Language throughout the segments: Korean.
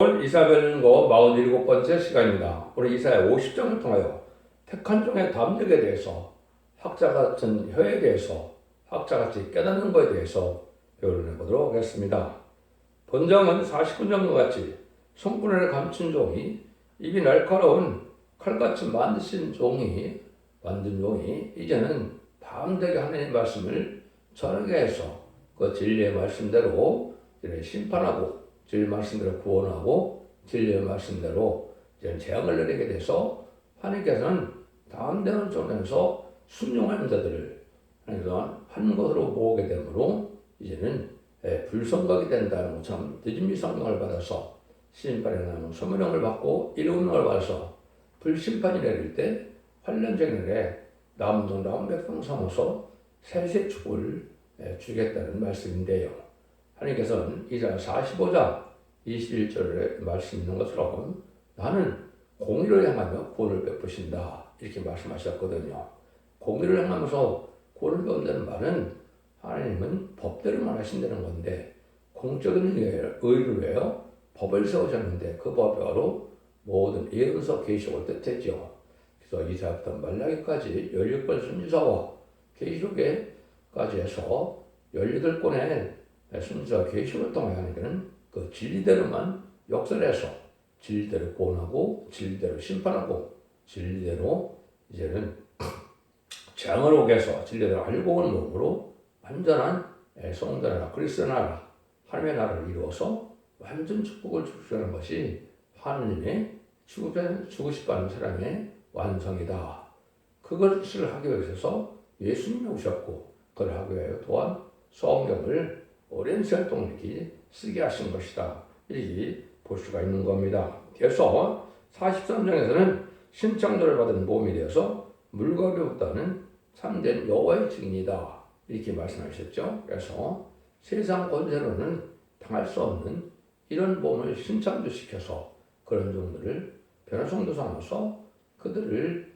오늘 이사야 연구 47번째 시간입니다. 오늘 이사야 50장을 통하여 택한 종의 담력에 대해서, 학자 같은 혀에 대해서, 학자같이 깨닫는 것에 대해서 배우를 해보도록 하겠습니다. 본장은 49장과 같이 손구리를 감춘 종이, 입이 날카로운 칼같이 만든 종이 이제는 밤되게 하나님의 말씀을 전하게 해서 그 진리의 말씀대로 심판하고, 진리의 말씀대로 구원하고, 진리의 말씀대로 이제 재앙을 내리게 돼서 하나님께서는 다음되는 쪽에서 순종하는 자들을 한 곳으로 모으게 되므로 이제는 불성각이 된다는 것처럼 늦은미 성령을 받아서 심판에 나는 소명을 받고 일운을 받아서 불심판이 내릴 때 환란쟁일에 남은 백성 삼아서 세세 축복을 주겠다는 말씀인데요. 하나님께서는 이사야 45장 21절에 말씀 있는 것처럼 나는 공의를 향하며 구원을 베푸신다 이렇게 말씀하셨거든요. 공의를 향하면서 구원을 베푼다는 말은 하나님은 법대로만 하신다는 건데, 공적인 의를 위하여 법을 세우셨는데 그 법이 바로 모든 예언서 계시록을 뜻했죠. 그래서 이사야부터 말라기까지 16권 선지서와 계시록에까지 해서 18권의 선지서와 계시록을 통해 하나님께는 그 진리대로만 역설해서 진리대로 구원하고, 진리대로 심판하고, 진리대로 이제는 재앙을 오게 해서 진리대로 알고 오는 몸으로 완전한 성도 나라, 그리스도 나라, 하나님의 나라를 이루어서 완전 축복을 주시는 것이 하나님의 주고 싶어하는 사람의 완성이다. 그것을 하기 위해서 예수님이 오셨고, 그걸 하기 위하여 또한 성경을 오랜 시간 동안 이렇게 쓰게 하신 것이다. 이렇게 볼 수가 있는 겁니다. 그래서 43장에서는 신창조를 받은 몸이 되어서 물과 배웠다는 참된 여호와의 증인이다. 이렇게 말씀하셨죠. 그래서 세상 권세로는 당할 수 없는 이런 몸을 신창조시켜서 그런 종들을 변화성도 삼아서 그들을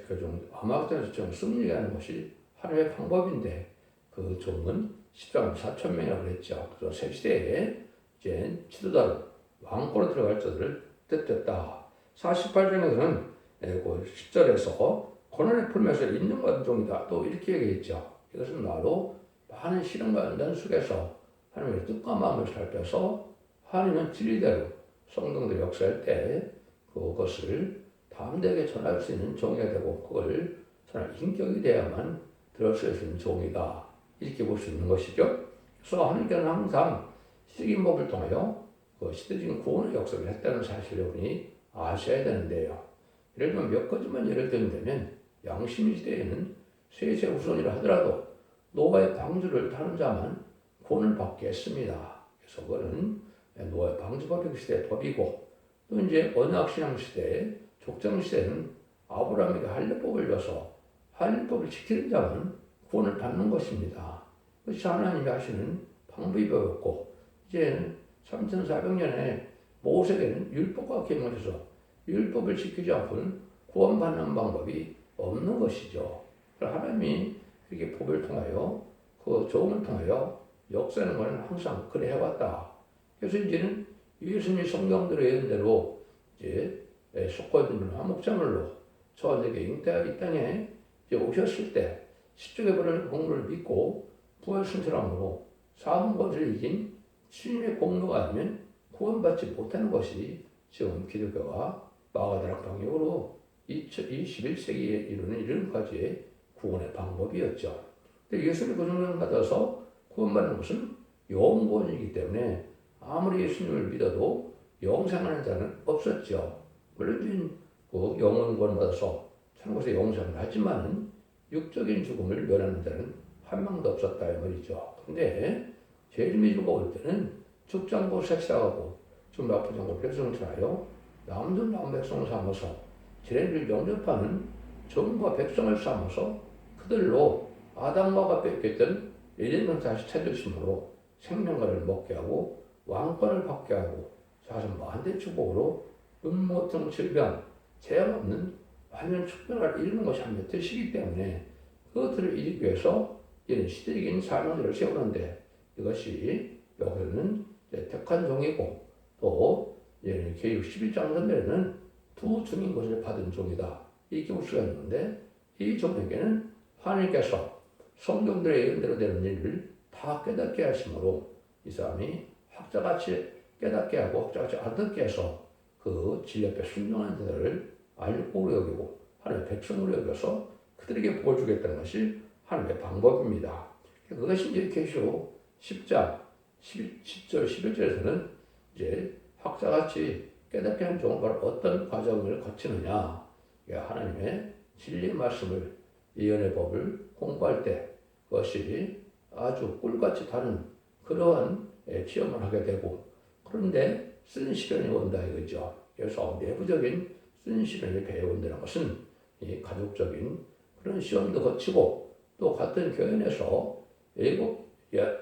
그 종 암흑자에서 좀 승리하게 하는 것이 하나님의 방법인데, 그 종은 10장 4천 명이라고 그랬죠. 그래서 새 시대에 이제 지도자로 왕권으로 들어갈 자들을 뜻했다. 48장에서는 그 10절에서 고난의 풀면서 인정받은 종이다. 또 이렇게 얘기했죠. 이것은 나로 많은 시련과 연단 속에서 하나님의 뜻과 마음을 살펴서 하나님은 진리대로 성령들이 역사할 때 그것을 담대하게 전할 수 있는 종이 되고, 그걸 전할 인격이 돼야만 들을 수 있는 종이다. 이렇게 볼 수 있는 것이죠. 그래서 하나님께는 항상 시적인 법을 통하여 그 시대적인 구원의 역사를 했다는 사실을 우리 아셔야 되는데요. 예를 들면 몇 가지만 예를 들면, 양심 시대에는 세세 후손이라 하더라도 노아의 방주를 타는 자만 구원을 받게 했습니다. 그래서 그거는 노아의 방주법이 그 시대의 법이고, 또 이제 언약신앙 시대에 족장 시대는 아브라함에게 할례법을 줘서 할례법을 지키는 자만 구원을 받는 것입니다. 그것이 하나님이 하시는 방법이었고, 이제는 3400년에 모세에게는 율법과 계명을 줘서 율법을 지키지 않고는 구원받는 방법이 없는 것이죠. 하나님이 이렇게 법을 통하여 그 종을 통하여 역사하는 것은 항상 그래 해왔다. 그래서 이제는 예수님이 성경대로 예언대로 이제 속거짓는 화목자물로 저에게 잉태가 이 땅에 이제 오셨을 때 십자가에 버리는 공로를 믿고 부활 승천함으로 사망 권세를 이긴 주님의 공로가 아니면 구원받지 못하는 것이 지금 기독교가 마가다락 방향으로 21세기에 이르는 이름까지의 구원의 방법이었죠. 근데 예수님이 그 정도를 받아서 구원받는 것은 영구원이기 때문에 아무리 예수님을 믿어도 영생하는 자는 없었죠. 물론 그 영원 구원 받아서 천국에서 영생을 하지만은 육적인 죽음을 면하는 자는 한 명도 없었다 이 말이죠. 근데 제일 주가 올 때는 죽장고 색사하고 좀 나쁜 장고 백성처하여 남은 백성을 삼아서 지네를 영접하는 종과 백성을 삼아서 그들로 아담과가 뺏겼던 에덴을 다시 찾으심으로 생명과를 먹게 하고 왕권을 받게 하고 사실 만대 축복으로 음모성 질병, 재앙 없는 완전 축복을 이루는 것이 하나님의 뜻이기 때문에 그것들을 이루기 위해서 이런 시대적인 사명들을 세우는데, 이것이 여기서는 택한 종이고 또 계시록 11장 전에는 두 중인 것을 받은 종이다. 이렇게 볼 수가 있는데 이 종에게는 하나님께서 성경들의 예언대로 되는 일을 다 깨닫게 하심으로 이 사람이 학자같이 깨닫게 하고 학자같이 알아듣게 해서 그 진리 앞에 순종하는 자들을 알고 여기고 하나님의 백성으로 여겨서 그들에게 복을 주겠다는 것이 하나님의 방법입니다. 그것이 이제 계시록 10장 10절 11절에서는 이제 학자같이 깨닫게 하는 종은 바로 어떤 과정을 거치느냐, 하나님의 진리의 말씀을 예언의 법을 공부할 때 그것이 아주 꿀같이 다른 그러한 체험을 하게 되고, 그런데 쓴 시련이 온다 이거죠. 그래서 내부적인 쓴 시련이 배워온다는 것은 이 가족적인 그런 시험도 거치고 또 같은 교회 내에서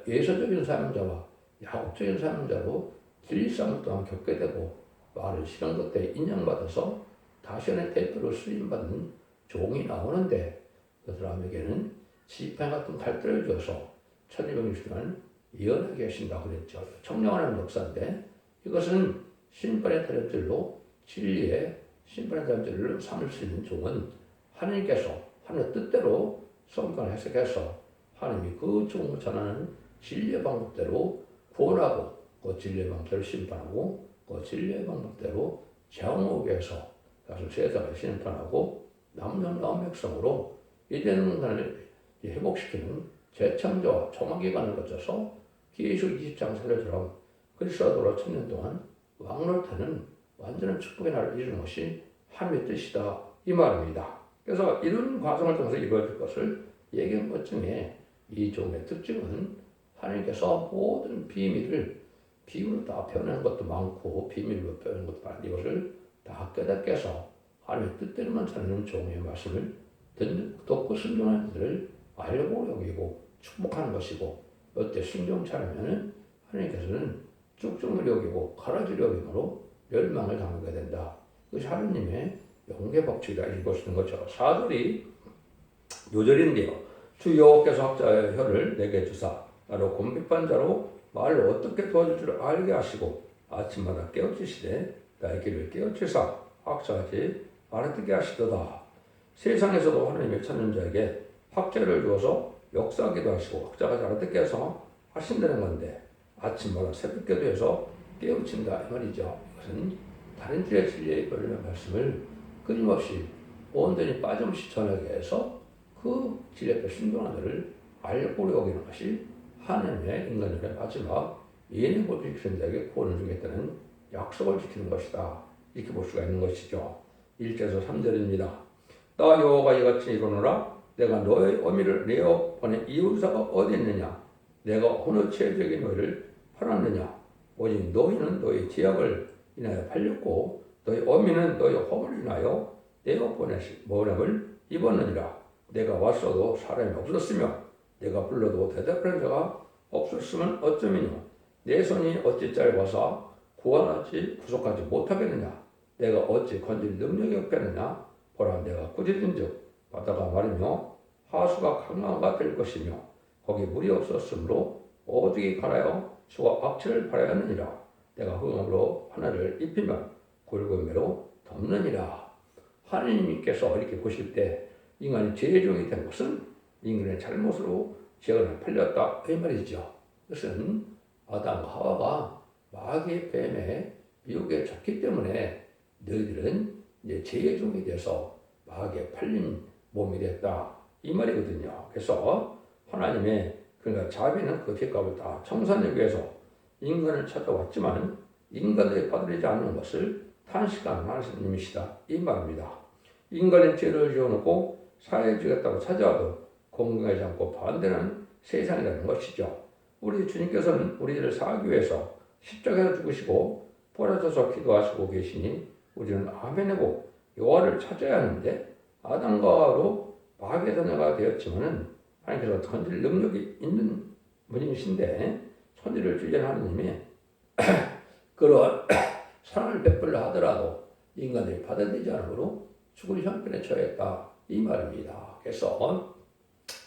예서적인 사명자와 야곱적인 사명자로 진리싸움을 또한 겪게 되고 말을 실현 그때 인정받아서 다시안의 대표로 쓰임받는 종이 나오는데 그 사람에게는 지팡이 같은 갈대를 줘서 1260년 예언하게 하신다고 그랬죠. 청량하는 역사인데 이것은 심판의 타협들로 진리의 심판의 타협들을 삼을 수 있는 종은 하나님께서 하나님의 뜻대로 성경을 해석해서 하나님이 그 종을 전하는 진리의 방법대로 구원하고 그 진리의 방법대로 심판하고 그 진리의 방법대로 재앙오게 해서 다시 세상을 심판하고 남는 백성으로 이제는 인간을 회복시키는 재창조와 종합기관을 거쳐서 계속 20장 세례처럼 그리스도로 1000년 동안 왕노릇하는 완전한 축복의 날을 이루는 것이 하나님의 뜻이다 이 말입니다. 그래서 이런 과정을 통해서 이루어질 것을 얘기한 것 중에 이 종의 특징은 하나님께서 모든 비밀을 비유로 다 표현하는 것도 많고 비밀로 표현하는 것도 많은데 이것을 다 깨닫게 해서 하나님의 뜻대로만 사는 종의 말씀을 듣고 순종하는 것을 알고 여기고 축복하는 것이고, 어때 순종치 않으면 하나님께서는 쭉쭉 여기고 가라지려 여김으로 멸망을 당하게 된다. 그것이 하나님의 영계 법칙이다 이렇게 볼 수 있는 거죠. 4절이 요절인데요. 주 여호와께서 학자의 혀를 내게 주사 나로 곤비판 자로 말을 어떻게 도와줄 줄 알게 하시고 아침마다 깨우치시되 나의 길을 깨우치사 학자같이 알아듣게 하시도다. 세상에서도 하나님의 찾는 자에게 학자를 주어서 역사하기도 하시고 학자같이 알아듣게 해서 하신다는 건데 아침마다 새벽기도 해서 깨우친다 이 말이죠. 이것은 다른 길의 진리의 권리의 말씀을 끊임없이 온전히 빠짐없이 전하게 해서 그 진리 앞에 순종하는 것을 알고 여기는 것이 하나님의 인간들의 마지막 예언의 법을 지키는 자에게 구원을 주겠다는 약속을 지키는 것이다. 이렇게 볼 수가 있는 것이죠. 1절에서 3절입니다. 나 여호와가 이같이 이르노라. 내가 너의 어미를 내어 보낸 이유사가 어디 있느냐. 내가 어느 체적인 너희를 팔았느냐. 오직 너희는 너희 죄악을 인하여 팔렸고 너희 어미는 너희 허물을 인하여 내어 보냄을 입었느니라. 내가 왔어도 사람이 없었으며 내가 불러도 대답하는 자가 없었으면 어쩌면요. 내 손이 어찌 짧아서 구원하지 구속하지 못하겠느냐. 내가 어찌 건질 능력이 없겠느냐. 보라 내가 꾸짖은즉 바다가 마르며 하수가 강화가 될 것이며 거기 물이 없었으므로 오죽이 갈아요 수가 악취를 발하였느니라. 내가 흑암으로 하늘을 입히면 굵은 매로 덮느니라. 하나님께서 이렇게 보실 때 인간이 죄의 종이 된 것은 인간의 잘못으로 죄가 팔렸다 이 말이죠. 그것은 아담과 하와가 마귀의 뱀에 미혹에 졌기 때문에 너희들은 이제 죄의 종이 돼서 마귀에 팔린 몸이 됐다 이 말이거든요. 그래서 하나님의 그러니까 자비는 그 뒷값을 다 청산하기 위해서 인간을 찾아왔지만 인간들이 받아들이지 않는 것을 탄식하는 하나님이시다 이 말입니다. 인간의 죄를 지어놓고 사회 주겠다고 찾아와도 공경하지 않고 반대하는 세상이라는 것이죠. 우리 주님께서는 우리들을 사하기 위해서 십자가에서 죽으시고 부활하셔서 기도하시고 계시니 우리는 아멘하고 여호와를 찾아야 하는데 아담과 하와로 마귀의 자녀가 되었지만은 하나님께서 건질 능력이 있는 분이신데 천지를 주신 하나님이 그런 사랑을 베풀려 하더라도 인간들이 받아들이지 않으므로 죽을 형편에 처했다 이 말입니다. 그래서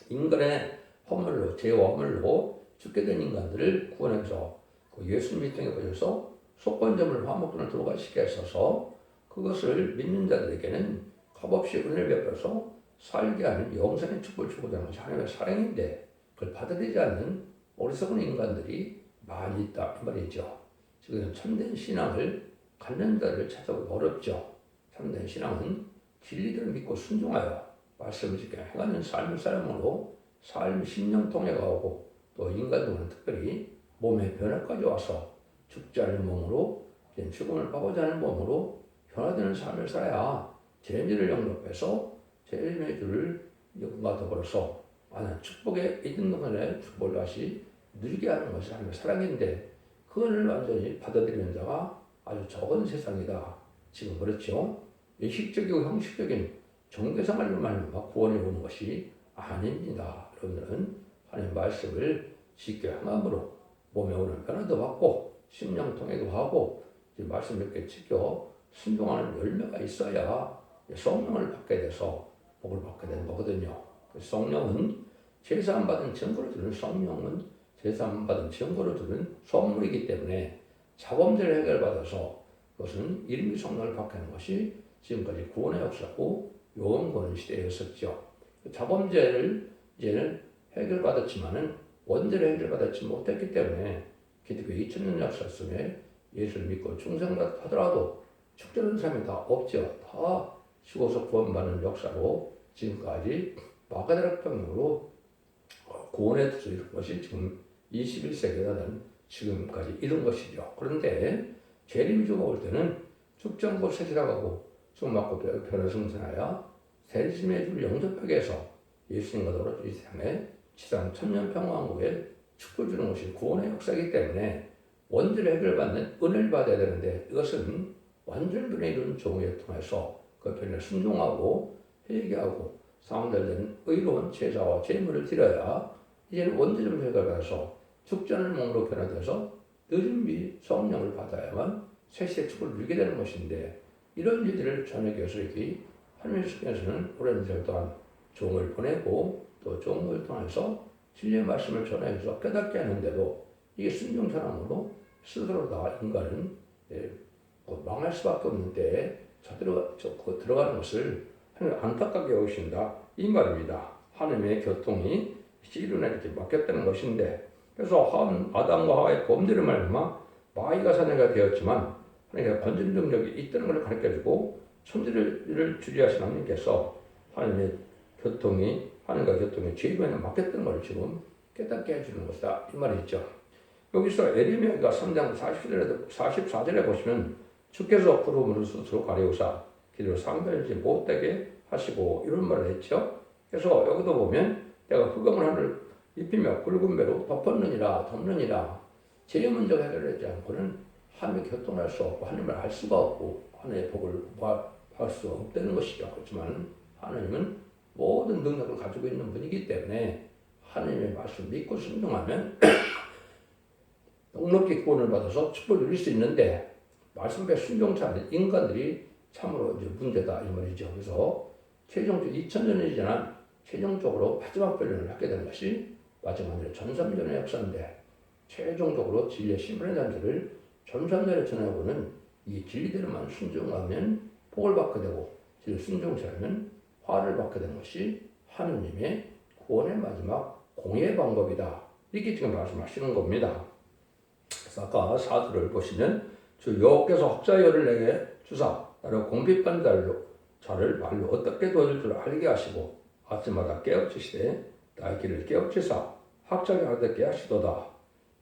인간의 허물로 죄와 허물로 죽게 된 인간들을 구원해서 그 예수님의 땅에 오셔서 속건점을 화목전을 들어가시게 했어서 그것을 믿는 자들에게는 값없이 은혜를 베풀어서 살게 하는 영생의 축복을 주고자 하는 것이 하나님의 사랑인데 그걸 받아들이지 않는 어리석은 인간들이 많이 있다 이 말이죠. 지금 참된 신앙을 갖는 자를 찾아보기 어렵죠. 참된 신앙은 진리를 믿고 순종하여 말씀을 지켜 행하는 삶의 사람으로 삶 심령 통해가 오고 또 인간들은 특별히 몸의 변화까지 와서 죽지 않는 몸으로 죽음을 파고자 하는 몸으로 변화되는 삶을 살아야 재미를 영접해서 재미의 주를 영과 더불어서 많은 축복에 있는 동안에 축복을 다시 누리게 하는 것이 하나님의 사랑인데 그것을 완전히 받아들이는 자가 아주 적은 세상이다. 지금 그렇죠. 의식적이고 형식적인 종교생활로만 구원이 오는 것이 아닙니다. 여러분들은 하나님의 말씀을 지켜 행함으로 몸에 오는 변화도 받고 심령 통해도 하고 말씀 이렇게 지켜 순종하는 열매가 있어야 성령을 받게 돼서 복을 받게 되는 거거든요. 성령은 제사함 받은 증거로 주는 성령은 제사함 받은 증거로 주는 선물이기 때문에 자범죄를 해결받아서 그것은 이름이 성령을 받게 하는 것이 지금까지 구원의 역사고 요원권의 시대였었죠. 자범죄를 이제는 해결받았지만은 원죄를 해결받지 못했기 때문에 기독교 2000년 역사 속에 예수를 믿고 충성하더라도 축제하는 사람이 다 없죠. 다 죽어서 구원받는 역사로 지금까지 마가다락방으로 구원의 뜻을 이룬 것이 지금 21세기라는 지금까지 이룬 것이죠. 그런데 재림주가 올 때는 축전고 세시라가고 숨막고 변화 승천하여 세리심의 주를 영접하게 해서 예수님과 더불어 이 세상에 지상 천년평화왕국에 축복을 주는 것이 구원의 역사이기 때문에 원죄를 해결받는 은혜를 받아야 되는데 이것은 완전 변에 이룬 종을 통해서 그 변에 순종하고 회개하고 상달된 의로운 제사와 제물을 드려야 이제는 원죄를 해결받아서 축전을 몸으로 변화돼서 늦은 미 성령을 받아야만 새시의 축복을 누리게 되는 것인데 이런 일들을 전해 교수에게 하나님의 수께서는 오랜 세월 동안 종을 보내고 또 종을 통해서 진리의 말씀을 전해서 깨닫게 하는데도 이게 순종사람으로 스스로 다 인간은 망할 수밖에 없는 때에 들어가는 것을 하나님 안타깝게 여기신다 이 말입니다. 하나님의 교통이 시륜에 이렇게 맡겼다는 것인데 그래서 아담과 하와의 범죄를 말미암아 마귀가 사내가 되었지만 하나님의 건전 능력이 있다는 것을 가르쳐주고 천지를 주리하신 하나님께서 하나님의 하나님과 교통이 죄변에 맡겼던 것을 지금 깨닫게 해주는 것이다 이 말이죠. 여기서 에레미야가 3장 44절에 보시면 주께서 구름으로 스스로 가려우사 길을 상달지 못되게 하시고 이런 말을 했죠. 그래서 여기도 보면 내가 흑암을 하늘 입히며 굵은 배로 덮느니라 죄의 문제가 해결되지 않고는 하나님의 교통을 할 수 없고 하나님을 알 수가 없고 하나님의 복을 구할 수 없다는 것이죠. 그렇지만 하나님은 모든 능력을 가지고 있는 분이기 때문에 하나님의 말씀 믿고 순종하면 넉넉히 구원을 받아서 축복을 누릴 수 있는데 말씀에 순종치 않는 인간들이 참으로 이제 문제다 이 말이죠. 그래서 최종적으로 2000년이 지난 최종적으로 마지막 변론을 하게 된 것이 마지막에 전삼전의 역사인데 최종적으로 진리의 신분의 잔들을 전삼전에 전하고는 이 진리대로만 순종하면 복을 받게 되고 진리 순종치 않으면 화를 받게 되는 것이 하느님의 구원의 마지막 공의 방법이다. 이렇게 지금 말씀하시는 겁니다. 그래서 아까 사두를 보시면 주 여호께서 학자여를 내게 주사 나를 공핍받는 자를 말로 어떻게 도와줄 줄 알게 하시고 아침마다 깨우치시되 나의 길을 깨우치사 학자를 알게 하시도다.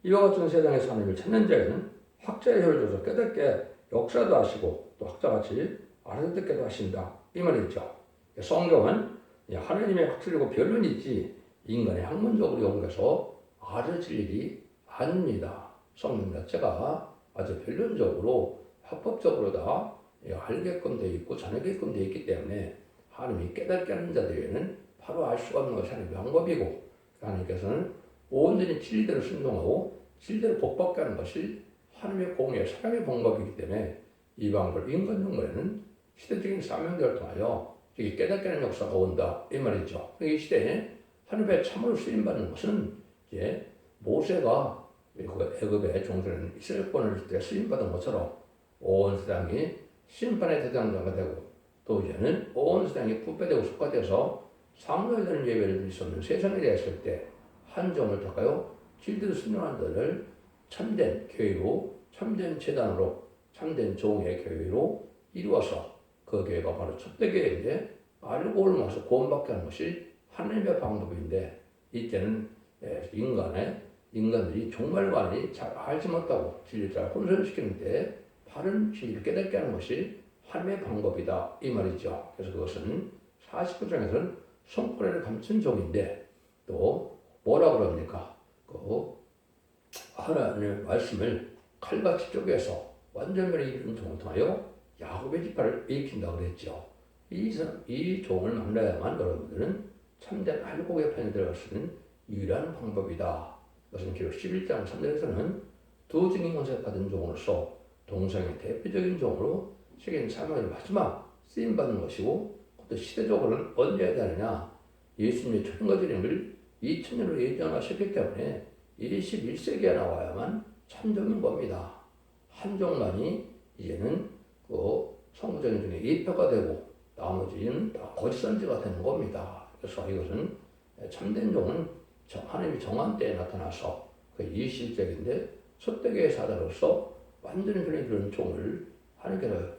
이와 같은 세상에서 하나님을 찾는 자에는 학자의 혀를 줘서 깨닫게 역사도 하시고 또 학자같이 알아듣게도 하신다. 이 말이죠. 성경은 하나님의 학설이고 변론이지 인간의 학문적으로 연구해서 알아질 일이 아닙니다. 성경 자체가 아주 변론적으로 합법적으로 다 알게끔 되어 있고 전하게끔 되어 있기 때문에 하나님이 깨닫게 하는 자들에게는 바로 알 수가 없는 것이 하나님의 방법이고 하나님께서는 온전히 진리대로 순종하고 진리대로 복받게 하는 것이 하나님의 공의 사랑의 방법이기 때문에 이 방법을 인간 정부에는 시대적인 사명들을 통하여 이게 깨닫게 하는 역사가 온다 이 말이죠. 이 시대에 하나님의 참으로 쓰임받는 것은 이제 모세가 그리고 애굽의 종들은 이스라엘권을 줄 때 쓰임받은 것처럼 온 세상이 심판의 대상자가 되고 또 이제는 온 세상이 부패되고 속화돼서 상노되는 예배를 드릴 수 없는 세상이 되었을 때 한 종을 택하여 질대로 순종한 자를 참된 교회로 참된 재단으로 참된 종의 교회로 이루어서 그 교회가 바로 첫대 교회인데 알고 옮아서 구원받게 하는 것이 하나님의 방법인데 이때는 인간들이 정말 많이 잘 알지 못하고 진리를 잘 혼선시키는데 바른 진리를 깨닫게 하는 것이 하나님의 방법이다 이 말이죠. 그래서 그것은 49장에서는 손꼬리를 감춘 종인데 또 뭐라 그럽니까? 그 하나님의 말씀을 칼같이 쪼개서 완전히 이룬 종을 통하여 야곱의 지파를 일으킨다고 그랬죠. 이 종을 만나야만 여러분들은 참된 알곡의 편에 들어갈 수 있는 유일한 방법이다. 그것은 기록 11장 3절에서는 두 증인 권세를 받은 종으로서 동성의 대표적인 종으로 세계인 사명의 마지막 쓰임받는 것이고 또 시대적으로는 언제 되느냐 예수님의 초등거절임을 2000년으로 예정하셨기 때문에 21세기에 나와야만 참종인 겁니다. 한 종만이 이제는 그 성부적인 중에 예표가 되고 나머지는 다 거짓 선지가 되는 겁니다. 그래서 이것은 참된 종은 하나님이 정한 때에 나타나서 그 21세기인데 첫대교의 사자로서 완전히 변해주는 종을 하나님께서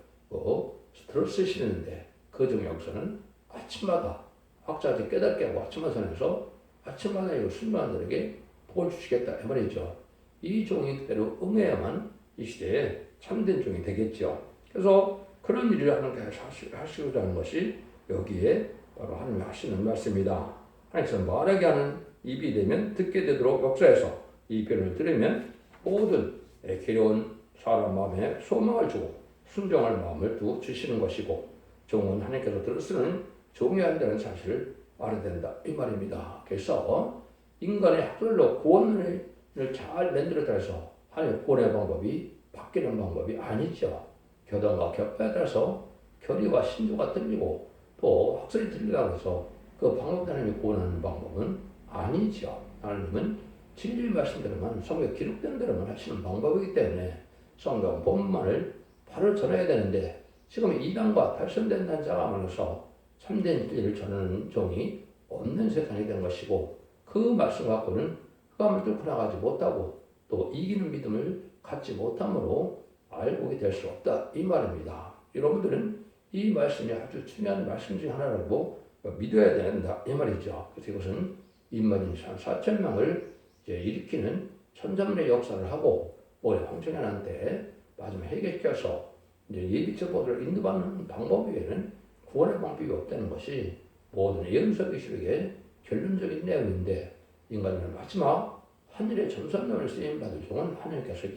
들어 쓰시는데 그 종 역사는 아침마다 학자들이 깨닫게 하고 아침마다 선에서 아침마다 이걸 순종한 자에게 복을 주시겠다 이 말이죠. 이 종이 그대로 응해야만 이 시대에 참된 종이 되겠죠. 그래서 그런 일을 하나님께서 하시고자 하는 것이 여기에 바로 하나님이 하시는 말씀입니다. 하나님께서 말하게 하는 입이 되면 듣게 되도록 역사해서 이 표현을 들으면 모든 괴로운 사람 마음에 소망을 주고 순종할 마음을 주시는 것이고 종은 하나님께서 들으시는 종이 한다는 사실을 알아야 된다 이 말입니다. 그래서 인간의 학설로 구원을 잘 만들어서 하나님의 구원의 방법이 바뀌는 방법이 아니죠. 교단과 격파에 따라서 교리와 신조가 틀리고 또 학설이 틀리다고 해서 그 방법 하나님이 구원하는 방법은 아니죠. 하나님은 진리의 말씀대로만 성경에 기록된 대로만 하시는 방법이기 때문에 성경 본문만을 바로 전해야 되는데 지금 이단과 탈선된 자가 많아서 참된 진리를 전하는 종이 없는 세상이 된 것이고 그 말씀 갖고는 흑암을 뚫고 나가지 못하고 또 이기는 믿음을 갖지 못함으로 알고 될 수 없다 이 말입니다. 여러분들은 이 말씀이 아주 중요한 말씀 중 하나라고 믿어야 된다 이 말이죠. 그래서 이것은 인마진 4,000명을 일으키는 천자문의 역사를 하고 올해 황천연한테 마지막 해결시켜서 예비처보를 인도받는 방법 외에는 구원의 방법이 없다는 것이 모든 예언서기식의 결론적인 내용인데 인간은 마지막 하늘의 전선론을 쓰임받을 종은 하나님께서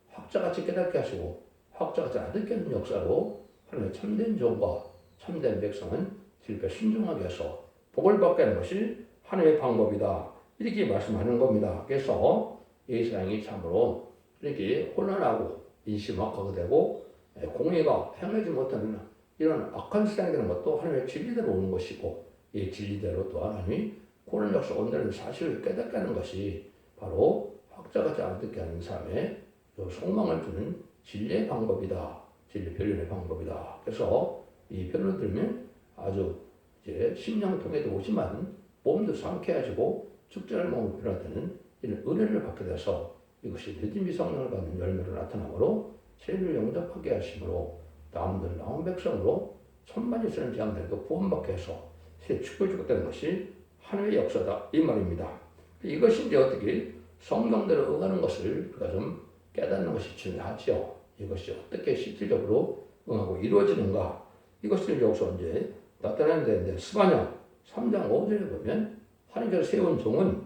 학자같이 깨닫게 하시고 학자같이 알게 하는 역사로 하나님의 참된 종과 참된 백성은 질pe 순종하게 해서 복을 받게 하는 것이 하나님의 방법이다. 이렇게 말씀하는 겁니다. 그래서 이 세상이 참으로 이렇게 혼란하고 인심악하게 되고 공의가 행하지 못하는 이런 악한 세상이 되는 것도 하나님의 진리대로 오는 것이고 이 진리대로 또한 하나님이 구원 역사 온다는 사실을 깨닫게 하는 것이 바로 학자같이 알아듣게 하는 사람의 소망을 주는 진리의 방법이다. 진리 변론의 방법이다. 그래서 이 변론 들으면 아주 이제 심령 통에도 오지만 몸도 상쾌해지고 축제를 먹는 변화되는 이런 은혜를 받게 돼서 이것이 믿음이 성령을 받는 열매로 나타나므로 죄를 영접하게 하심으로 남들 나온 백성으로 천만이 쓰는 재앙들도 구원받게 해서 새 축복을 주게 되는 것이 하나님의 역사다 이 말입니다. 이것이 이제 어떻게 성경대로 응하는 것을 우리가 좀 깨닫는 것이 중요하죠. 이것이 어떻게 실질적으로 응하고 이루어지는가 이것을 여기서 이제 나타내는 데인데 스가랴 3장 5절에 보면 하나님께서 세운 종은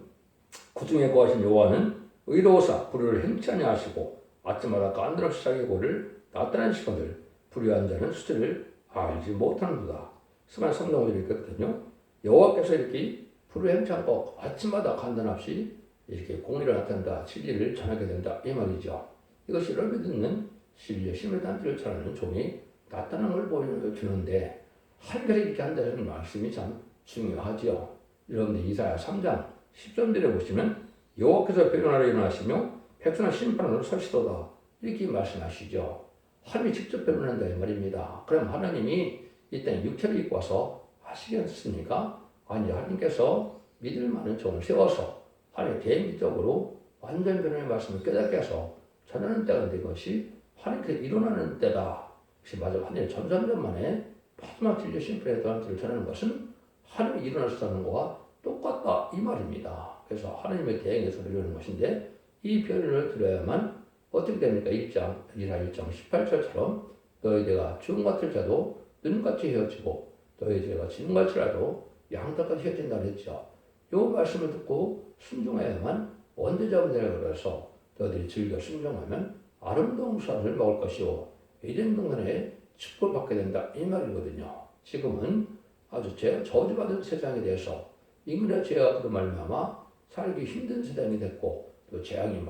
그 중에 거하신 여호와는 의로우사 불의를 행치 아니하시고 아침마다 간드럽시 자기 고를 나타내시거늘 불의한 자는 수치를 알지 못하는도다. 스가랴 3장 5절에 있거든요. 여호와께서 이렇게 불의를 행치 않고 아침마다 간단없이 이렇게 공의를 나타낸다, 진리를 전하게 된다 이 말이죠. 이것이 여러분이 듣는 진리의 심의 단지를 전하는 종이 나타나는 걸 보여주는데 하나님께서 이렇게 한다는 말씀이 참 중요하죠. 여러분들 이사야 3장 10절에 보시면 여호와께서 변론하러 일어나시며 백성은 심판으로 설시도다. 이렇게 말씀하시죠. 하나님이 직접 변론한다 이 말입니다. 그럼 하나님이 이 땅에 육체를 입고 와서 하시겠습니까? 아니, 하나님께서 믿을 만한 종을 세워서 하나님의 대행적으로 완전 변론의 말씀을 깨닫게 해서 전하는 때가 된 것이 하나님께서 일어나는 때다. 그것이 맞아. 하나님의 전산전 만에 마지막 진리 심판의 도한테를 전하는 것은 하나님이 일어나셨다는 것과 똑같다 이 말입니다. 그래서 하나님의 대행에서 이루는 것인데 이 변론을 들어야만 어떻게 됩니까? 1장 18절처럼 너희 죄가 주홍같을 자도 눈같이 헤어지고 너희 죄가 진홍같이라도 양털같이 헤어진다 그랬죠. 이 말씀을 듣고 순종해야만 원죄자분 되라 그래서 너희들이 즐겨 순종하면 아름다운 산을 먹을 것이요 에덴 동산에 축복을 받게 된다 이 말이거든요. 지금은 아주 저주받은 세상에 대해서 인간의 죄가 그로 말미암아 살기 힘든 세상이 됐고 또 재앙이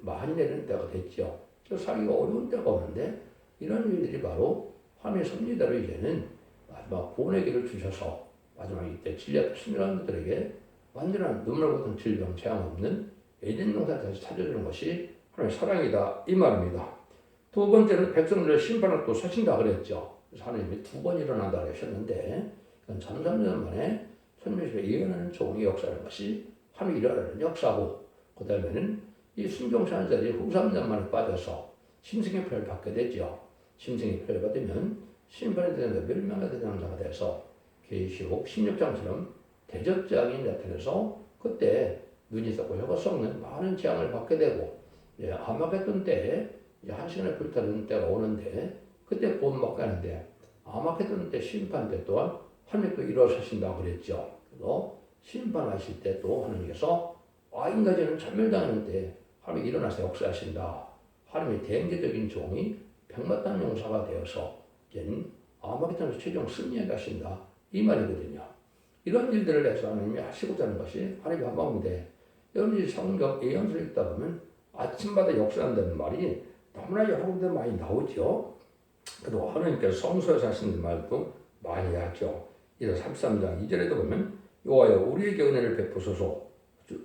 많이 내리는 때가 됐죠. 또 살기가 어려운 때가 오는데 이런 일들이 바로 하나님의 섭리대로 이제는 마지막 구원의 길을 주셔서 마지막 이때 진리 앞에 순종하는 자들에게 완전한 눈물 같은 질병, 재앙 없는 에덴 동산을 다시 찾아주는 것이 하나님의 사랑이다 이 말입니다. 두 번째는 백성들의 심판을 또 서신다 그랬죠. 그래서 하나님이 두 번 일어난다 그러셨는데 이건 1300년 만에 천명식에 예언하는 종의 역사라는 것이 하나님이 일어나는 역사고 그 다음에는 이 순종하는 자들이 후 3년 만에 빠져서 심승의 표를 받게 되죠. 심승의 표를 받으면 심판이 되는 멸망의 대상자가 돼서 계시록 16장처럼 대접장이 나타나서 그때 눈이 썩고 혀가 썩는 많은 재앙을 받게 되고 아마겟돈 때에 한 시간에 불타는 때가 오는데 그때 본받게 하는데 아마겟돈 때 심판 때 또한 하나님도 일어서신다고 그랬죠. 그래서 심판하실 때 또 하나님께서 인간들은 천멸당하는 때 하나님이 일어나서 역사하신다. 하나님의 대행제적인 종이 백마탄 용사가 되어서 이제는 아마겟돈에서 최종 승리해 가신다. 이 말이거든요. 이런 일들을 해서 하나님이 하시고자 하는 것이 하나님의 마음인데 여러분이 성경 예언서를 읽다 보면 아침마다 역사한다는 말이 너무나 여러 군데 많이 나오죠. 그리고 하나님께서 성소에서 하시는 말도 많이 하죠. 이런 33장 2절에도 보면 여호와여 우리에게 은혜를 베푸소서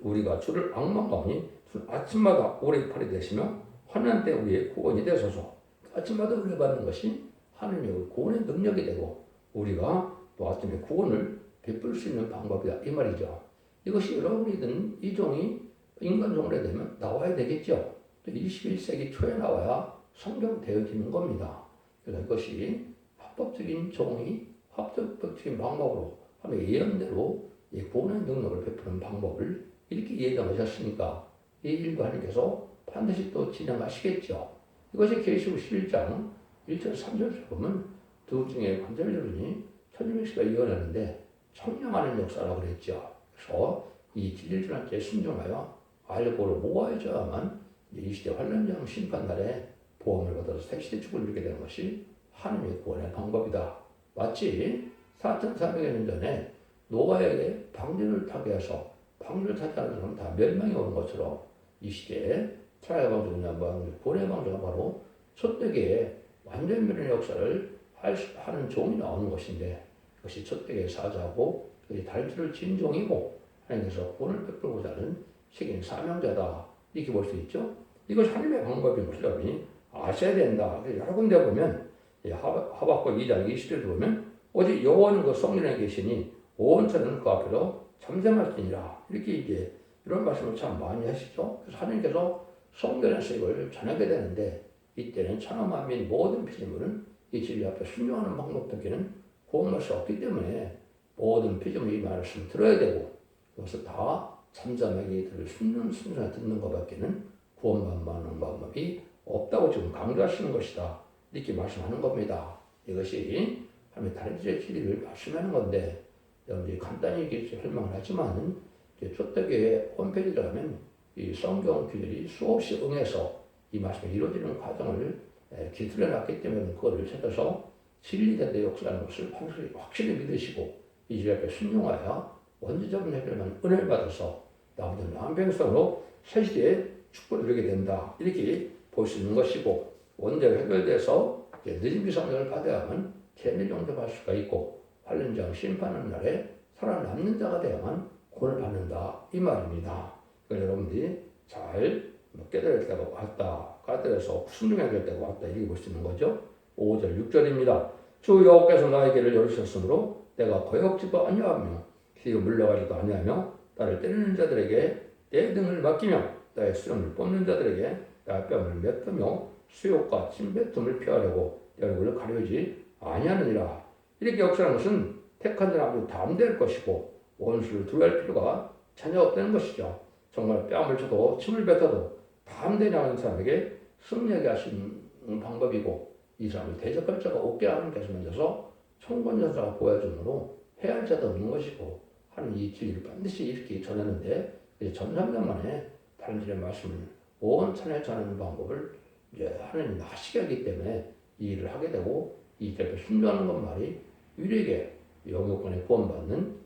우리가 주를 악망하오니 아침마다 우리의 팔이 되시며 환난 때 우리의 구원이 되소서. 아침마다 은혜 받는 것이 하나님의 구원의 능력이 되고 우리가 또 아침에 구원을 베풀 수 있는 방법이다 이 말이죠. 이것이 여러분이든 이 종이 인간종으로 되면 나와야 되겠죠. 또 21세기 초에 나와야 성경 되어지는 겁니다. 그래서 이것이 합법적인 종이 합법적인 방법으로 하나님의 예언대로 이 구원의 능력을 베푸는 방법을 이렇게 예정하셨으니까 이 일도 하나님께서 반드시 또 진행하시겠죠. 이것이 계시록 11장 1절 3절을 보면 두 중에 관절절이니 천주명시가 예언하는데 청량하는 역사라고 그랬죠. 그래서 이 진리주한테 순종하여 알고를 모아야만 이 시대 환란장 심판날에 보험을 받아서 새시대 축을 이루게 되는 것이 하나님의 구원의 방법이다. 마치 4,400여 년 전에 노아에게 방주를 타게 해서 방주를 타지 않은 사람은 다 멸망이 오는 것처럼 이 시대에 트라이아 방주냐 구원의 방주가 바로 첫대기에 완전 멸의 역사를 하는 종이 나오는 것인데 그것이 첫대기의 사자고 그것이 달주를 진 종이고 하나님께서 구원을 베풀고자 하는 책임 사명자다 이렇게 볼 수 있죠. 이것이 하나님의 방법인 것을 여러분이 아셔야 된다. 여러 군데 보면 하박국 2장 20절에 보면 오직 여호와는 그 성전에 계시니 온천은 그 앞으로 잠잠할지니라 이렇게 이제 이런 말씀을 참 많이 하시죠. 그래서 하나님께서 성전에서 이걸 전하게 되는데 이때는 천하만민 모든 피조물은 이 진리 앞에 순종하는 방법밖에는 구원할 수 없기 때문에 모든 피조물이 이 말씀을 들어야 되고 그것을 다 잠잠하게 순전히 듣는 것밖에는 구원받는 방법이 없다고 지금 강조하시는 것이다. 이렇게 말씀하는 겁니다. 이것이 하나님의 다른 진리를 말씀하는 건데 여러분들이 간단히 설명을 하지만 초대교회 홈페이지에 가면 이 성경 규절이 수없이 응해서 이 말씀이 이루어지는 과정을 기술해 놨기 때문에 그거를 찾아서 진리된 데 역사하는 것을 확실히 믿으시고 이 질 앞에 순종하여 원죄적인 해결만 은혜를 받아서 나머지는 한평성으로 새시대에 축복을 누리게 된다. 이렇게 볼 수 있는 것이고 원죄가 해결돼서 늦은 비상력을 받아야만 재멸 용접할 수가 있고 환란장 심판하는 날에 살아남는 자가 되어야만 구원을 받는다. 이 말입니다. 그래서 여러분들이 잘 뭐 깨달을 때가 왔다. 깨달아서 순종해야 될 때가 왔다. 이렇게 볼 수 있는 거죠. 5절, 6절입니다. 주 여호와께서 나의 길을 열으셨으므로 내가 거역지도 아니하며 뒤로 물러가지도 아니하며 나를 때리는 자들에게 내 등을 맡기며 나의 수령을 뽑는 자들에게 나의 뺨을 맺으며 수욕과 침뱉음을 피하려고 내 얼굴을 가려지 아니하느니라. 이렇게 역사하는 것은 택한 자는 아주 담대할 것이고 원수를 두려워할 필요가 전혀 없다는 것이죠. 정말 뺨을 쳐도 침을 뱉어도 담대히 나가는 사람에게 승리하게 하신 방법이고 이 사람을 대적할 자가 없게 하나님께서 만져서 총권자가 보여주므로 해할 자도 없는 것이고 하는 이 진리를 반드시 이렇게 전하는데 전삼년 만에 다른 일의 말씀을 온 찬에 전하는 방법을 이제 하나님이 하시게 하기 때문에 이 일을 하게 되고 이 길을 순종하는 것 말이 유일하게 영유권에 구원받는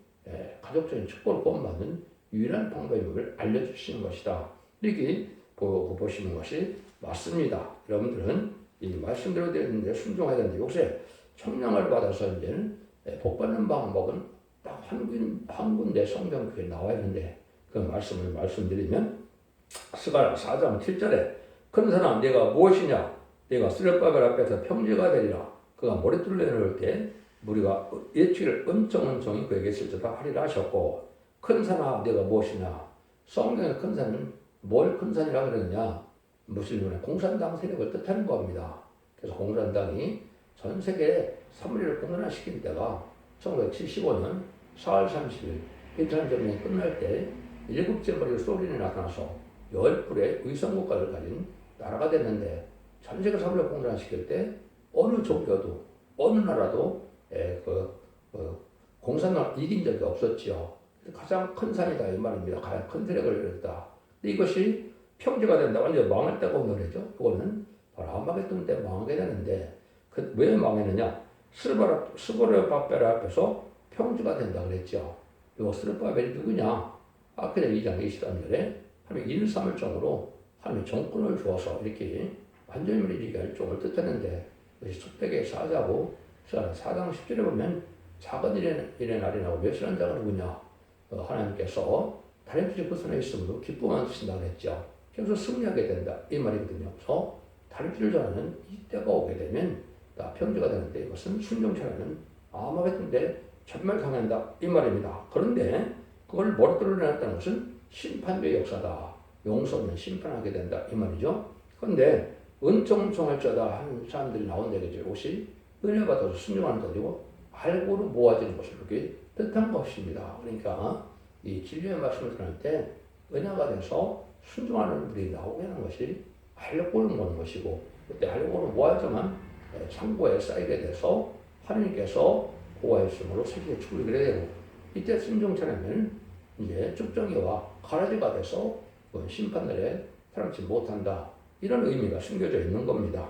가족적인 축복을 구원받는 유일한 방법임을 알려주시는 것이다. 이렇게 보시는 것이 맞습니다. 여러분들은 이 말씀대로 되는데 순종해야 되는데 요새 청량을 받아서 이제는 복받는 방법은 딱 한 군데 성경에 나와 있는데 그 말씀을 말씀드리면 스가랴 4장 7절에 큰 사람 내가 무엇이냐 내가 스룹바벨 앞에서 평지가 되리라 그가 머리털을 내놓을 때 우리가 예치를 은총은총이 그에게 있을지다 하리라 하셨고 큰 산아 내가 무엇이냐 성경의 큰 산은 뭘 큰 산이라 그러느냐 무슬림의 공산당 세력을 뜻하는 겁니다. 그래서 공산당이 전 세계 사무리를 공산화시킨 때가 1975년 4월 30일 베트남전쟁이 끝날 때 일곱째 머리 소련이 나타나서 10불의 위성국가를 가진 나라가 됐는데 전 세계 사무리를 공산화시킬 때 어느 종교도 어느 나라도 공산당을 이긴 적이 없었지요. 가장 큰 산이다 이 말입니다. 가장 큰 세력을 이뤘다. 근데 이것이 평지가 된다. 완전 망할 때가 오는 거죠. 그거는 바로 아마겟돈 때 망하게 되는데 왜 망했느냐? 스보르바벨 앞에서 평지가 된다 그랬죠. 이 스보르바벨이 누구냐? 아크레 2장 23절에 하나님 인삼을정으로 하나님 정권을 주어서 이렇게 완전히 이루게 할 종을 뜻하는데 이것이 숙백의 사자고 4장 10절에 보면 작은 일의 날이라고 멸실한 자가 누구냐? 하나님께서 다른 뜻이 벗어나 있으므로 기쁨만 주신다고 했죠. 그래서 승리하게 된다 이 말이거든요. 그래서 다른 뜻을 전하는 이때가 오게 되면 다 평지가 되는데 이것은 순종차라는 아마겟돈데 정말 강한다 이 말입니다. 그런데 그걸 머리털을 내놨다는 것은 심판의 역사다. 용서 없는 심판하게 된다 이 말이죠. 그런데 은총할 자다 하는 사람들이 나온다 이거죠. 이것이 은혜 받아서 순종하는 자들이고 알고로 모아지는 것을 이렇게 뜻한 것입니다. 그러니까 이 진리의 말씀을 들을 때 은혜가 돼서 순종하는 분이 나오게 하는 것이 알고를 모는 것이고 그때 알고를 모아야지만 창고에 쌓이게 돼서 하나님께서 보호하심으로 세계에 축을 이루게 되고 이때 순종차라면 이제 쭉정이와 가라지가 돼서 심판날에 사람치 못한다 이런 의미가 숨겨져 있는 겁니다.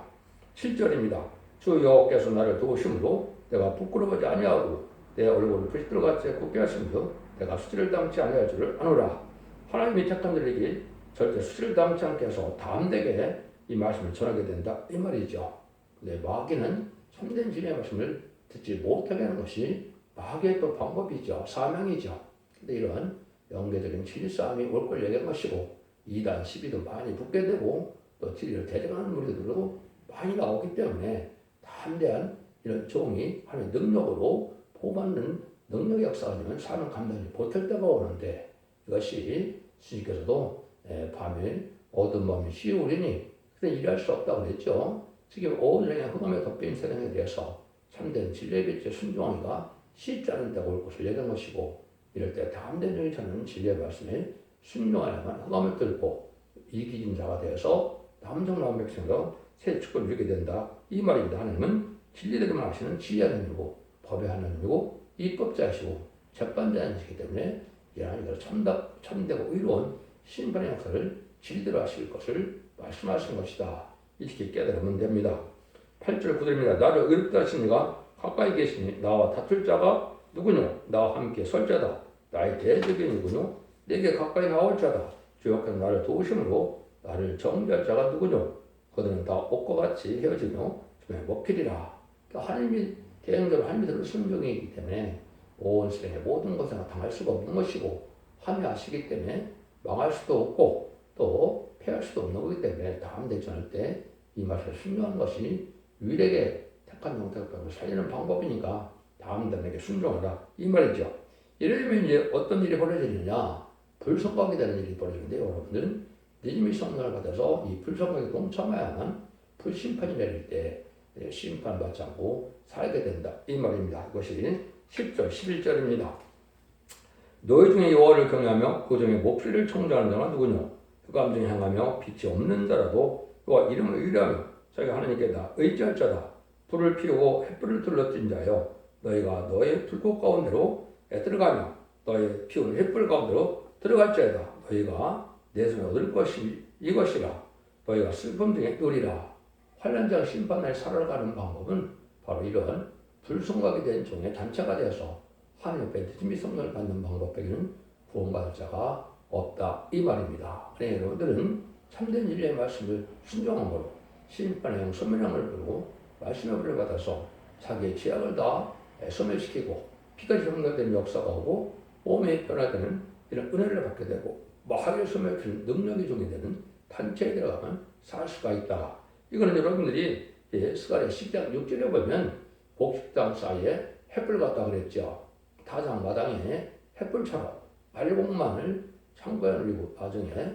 7절입니다. 주 여호와께서 나를 도우심으로 내가 부끄러워하지 아니하고 내 얼굴을 불시들같이 굳게 하시면서 내가 수치를 당치 아니할 줄을 아노라. 하나님이 택한 자에게 절대 수치를 당치 않게 해서 담대게 이 말씀을 전하게 된다 이 말이죠. 근데 마귀는 참된 진리의 말씀을 듣지 못하게 하는 것이 마귀의 또 방법이죠. 사명이죠. 근데 이런 영계적인 진리 싸움이 올 걸 얘기한 것이고 2단 12도 많이 붙게 되고 또 진리를 데려가는 무리들도 많이 나오기 때문에 담대한 이런 종이 하나님의 능력으로 보호받는 능력의 역사가 아니면 사는 감당이 버틸 때가 오는데 이것이 주님께서도 밤에 어두운 밤에 시우리니 그래 일할 수 없다고 그랬죠. 지금 온 영의 흑암에 덮인 세상에 대해서 참된 진리의 빛에 순종하기가 쉽지 않은 때가 올 것을 얘기한 것이고 이럴 때 담대한 종이 찾는 진리의 말씀에 순종하야만 흑암을 뚫고 이기진 자가 되어서 남정나온 백성과 새 축복을 이루게 된다. 이 말입니다. 하나님은 진리대로만 하시는 지혜의 하나님이고 법의 하나님이고 입법자이시고 재판자이시기 때문에 하나님께서 참되고 의로운 심판의 역사를 진리대로 하실 것을 말씀하신 것이다. 이렇게 깨달으면 됩니다. 8절 9절입니다. 나를 의롭다 하신 이가 가까이 계시니 나와 다툴 자가 누구뇨? 나와 함께 설 자다. 나의 대적이 누구뇨? 내게 가까이 나올 자다. 주여께서 나를 도우심으로 나를 정죄할 자가 누구뇨? 그들은 다 옷과 같이 헤어지며 주에 먹히리라. 그러니까 하나님이 대응대로 하나님대로 순종이기 때문에 온 세상의 모든 것을 당할 수가 없는 것이고 하나님이 아시기 때문에 망할 수도 없고 또 피할 수도 없는 거기 때문에 다음 대전할 때 이 맛을 순종하는 것이 유일하게 택한 영택을 살리는 방법이니까 다음 대전에게 순종하라 이 말이죠. 이러면 이제 어떤 일이 벌어지느냐 불성각이 되는 일이 벌어지는데 여러분들은 니님이 성령을 받아서 이 불성각에 동참해야만 불심판이 내릴 때 심판받지 않고 살게 된다 이 말입니다. 이것이 10절 11절입니다. 너희 중에 여호와를 경외하며 그 중에 목소리를 청정하는 자가 누구냐 흑암 중에 향하며 빛이 없는 자라도 여호와 이름을 의뢰하며 자기가 하나님께 다 의지할 자다. 불을 피우고 햇불을 둘러진 자여 너희가 너의 불꽃 가운데로 들어가며 너의 피우는 햇불 가운데로 들어갈 자이다. 너희가 내 손에 얻을 것이 이것이라. 너희가 슬픔 중에 누리라. 환난자 심판을 살아가는 방법은 바로 이런 불성각이 된 종의 단체가 되어서 하나님 앞에 믿음이 성령을 받는 방법 빼기는 구원받을 자가 없다 이 말입니다. 그러니 여러분들은 참된 진리의 말씀을 순종함으로 심판의 영 소멸함을 부르고 말씀의 불을 받아서 자기의 죄악을 다 소멸시키고 피가 정렬된 역사가 오고 몸이 변화되는 이런 은혜를 받게 되고 마귀를 소멸시키는 능력이 종이 되는 단체에 들어가면 살 수가 있다. 이거는 여러분들이 스가랴 10장 6절에 보면 곡식당 사이에 햇불 같다 그랬죠. 타장 마당에 햇불처럼 알곡만을 창고에 올리고 나중에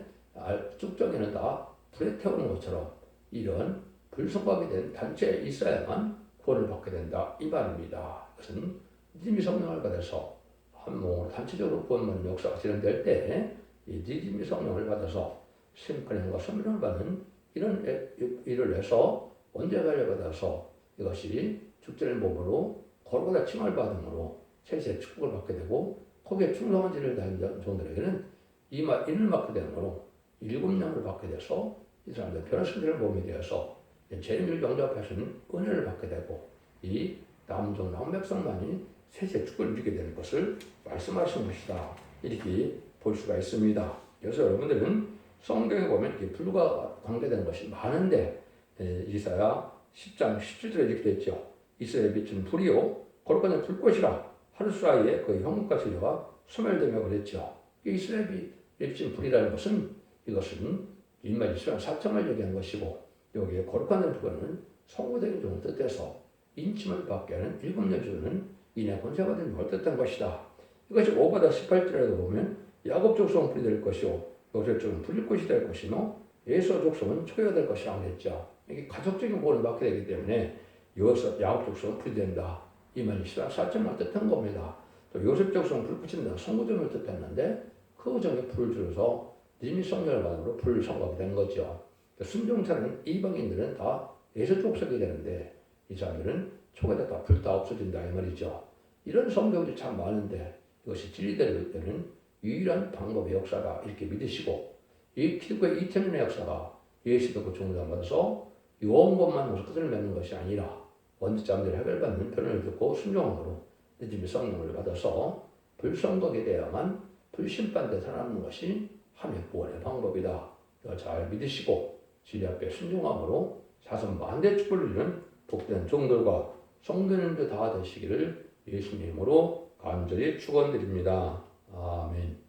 쭉정이는 다 불에 태우는 것처럼 이런 불성각이 된 단체에 있어야만 구원을 받게 된다 이 말입니다. 그것은 믿음이 성령을 받아서 한 몸으로 단체적으로 구원받는 역사가 진행될 때 이 믿음이 성령을 받아서 심판의 영과 선명을 받는 이런 일을 해서 언제까지 받아서 이것이 죽전의 몸으로 거룩하다 칭을 받음으로 세세 축복을 받게 되고 거기에 충성한 일을 다한 종들에게는 이를 맡게 되므로 7년을 받게 돼서 이 사람들 변화신들의 몸이 되어서 죄인을 영접하시는 은혜를 받게 되고 이 남종 남백성만이 세세 축복을 누리게 되는 것을 말씀하신 것이다. 이렇게 볼 수가 있습니다. 그래서 여러분들은 성경에 보면 이렇게 불과 관계된 것이 많은데 이사야 10장 17절에 이렇게 됐죠. 이스라엘 빛은 불이요 거룩한 불꽃이라 하루 사이에 그 형국과 진리가 소멸되며 그랬죠. 이스라엘 빛은 불이라는 것은 이것은 인만 이스라엘 4천을 얘기하는 것이고 여기에 거룩한 불은 성고되기 좋은 뜻에서 인침을 받게 하는 7년 주는 인의 권세가 된 걸 뜻한 것이다. 이것이 5보다 18절에도 보면 야곱 족속은 불이 될 것이요 요셉 족속은 불꽃이 될 것이며 에서 족속은 초가 될 것이라고 했죠. 이게 가족적인 구원을 받게 되기 때문에 야곱 족속은 불이 된다. 이 말이 이스라엘 4천을 뜻한 겁니다. 또 요셉 족속은 불꽃이 된다. 성고정을 뜻했는데 그 정에 불을 줄여서 님이 성령을 받음으로 불성각이 된 거죠. 순종차는 이방인들은 다 에서 족속이 되는데 이 사람들은 초가에 다 불 다 없어진다 이 말이죠. 이런 성경들이 참 많은데 이것이 진리될 때는 유일한 방법의 역사다 이렇게 믿으시고 이 기독교의 2000년의 역사가 예수도 그 종을 받아서 요원것만 모습 끝을 맺는 것이 아니라 원죄자들이 해결받는 편을 듣고 순종함으로 믿음의 성령을 받아서 불성각에 대해야만 불심판대 살아남는 것이 하나님의 구원의 방법이다. 이걸 잘 믿으시고 진리 앞에 순종함으로 자선 만대 축복을 누리는 복된 종들과 성도님들 다 되시기를 예수님으로 간절히 축원드립니다. 아멘.